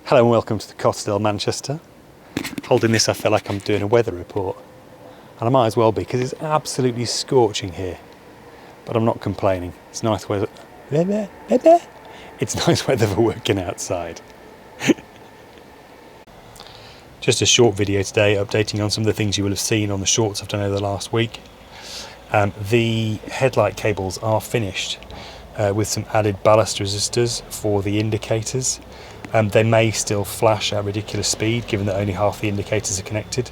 Hello and welcome to the Cottesdale, Manchester. Holding this I feel like I'm doing a weather report, and I might as well be because it's absolutely scorching here, but I'm not complaining. It's nice weather. It's nice weather for working outside. Just a short video today updating on some of the things you will have seen on the shorts I've done over the last week. The headlight cables are finished with some added ballast resistors for the indicators. They may still flash at ridiculous speed given that only half the indicators are connected,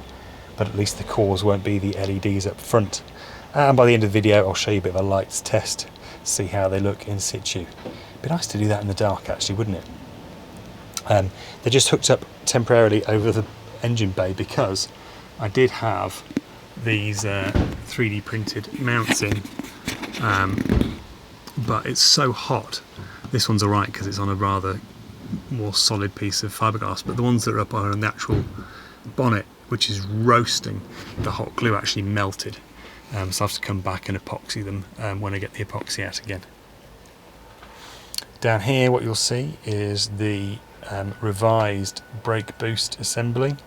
but at least the cores won't be the LEDs up front. And by the end of the video I'll show you a bit of a lights test, see how they look in situ. It'd be nice to do that in the dark actually, wouldn't it? They're just hooked up temporarily over the engine bay because I did have these 3D printed mounts in, but it's so hot. This one's alright because it's on a rather more solid piece of fiberglass, but the ones that are up on the actual bonnet, which is roasting, the hot glue actually melted, so I have to come back and epoxy them when I get the epoxy out again. Down here what you'll see is the revised brake boost assembly.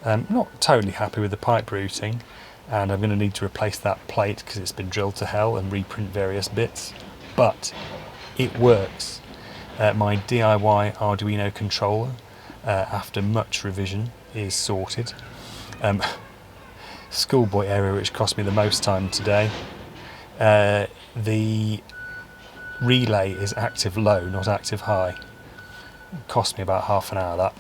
Not totally happy with the pipe routing, and I'm going to need to replace that plate because it's been drilled to hell and reprint various bits, but it works. My DIY Arduino controller, after much revision, is sorted. Schoolboy area which cost me the most time today. The relay is active low, not active high. It cost me about half an hour that.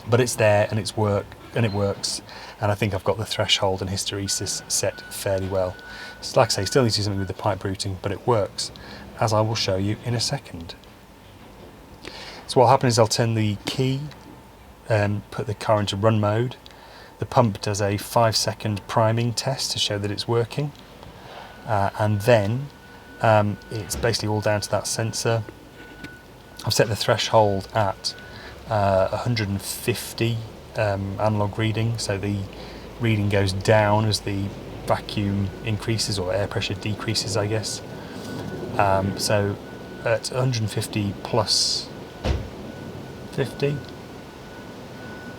But it's there and it works, and I think I've got the threshold and hysteresis set fairly well. So like I say, still need to do something with the pipe routing, but it works, as I will show you in a second. So what will happen is I'll turn the key and put the car into run mode. The pump does a 5-second priming test to show that it's working, and then it's basically all down to that sensor. I've set the threshold at 150 analog reading, so the reading goes down as the vacuum increases or air pressure decreases, I guess. So at 150 plus 50,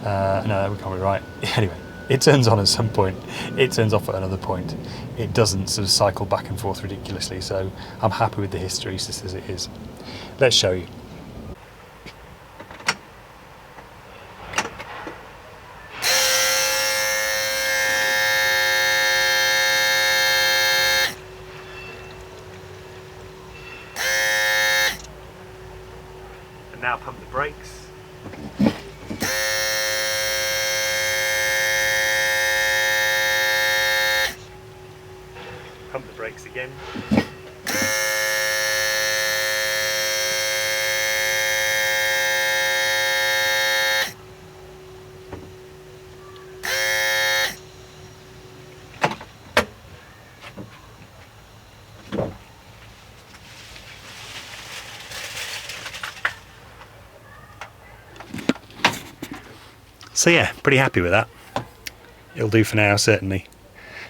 no, we can't be right. Anyway, it turns on at some point, it turns off at another point. It doesn't sort of cycle back and forth ridiculously, so I'm happy with the hysteresis as it is. Let's show you. Now pump the brakes. Pump the brakes again. So yeah, pretty happy with that. It'll do for now, certainly.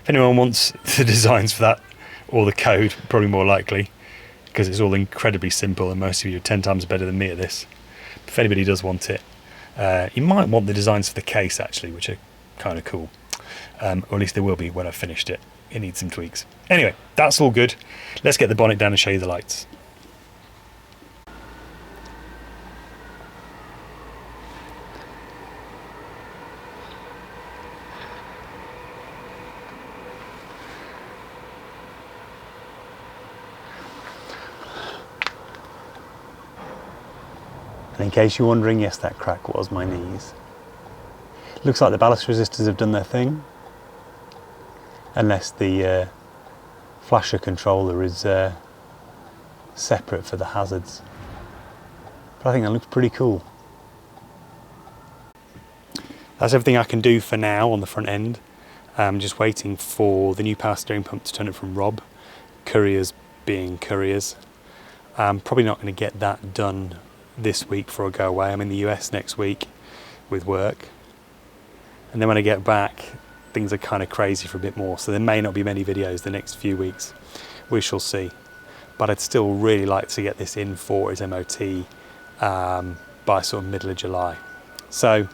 If anyone wants the designs for that, or the code, probably more likely, because it's all incredibly simple and most of you are 10 times better than me at this. If anybody does want it, you might want the designs for the case actually, which are kind of cool. Or at least they will be when I've finished it. It needs some tweaks. Anyway, that's all good. Let's get the bonnet down and show you the lights. And in case you're wondering, yes, that crack was my knees. Looks like the ballast resistors have done their thing, unless the flasher controller is separate for the hazards. But I think that looks pretty cool. That's everything I can do for now on the front end. I'm just waiting for the new power steering pump to turn it from Rob, couriers being couriers. I'm probably not going to get that done this week before I go away. I'm in the US next week with work, and then when I get back things are kind of crazy for a bit more, so there may not be many videos the next few weeks. We shall see, but I'd still really like to get this in for its MOT by sort of middle of July. So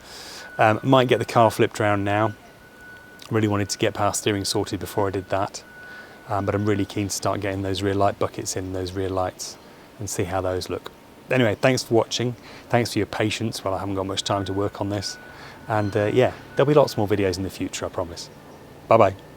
might get the car flipped around now. Really wanted to get power steering sorted before I did that, but I'm really keen to start getting those rear light buckets in, those rear lights, and see how those look. Anyway, thanks for watching. Thanks for your patience while I haven't got much time to work on this. And yeah, there'll be lots more videos in the future, I promise. Bye bye.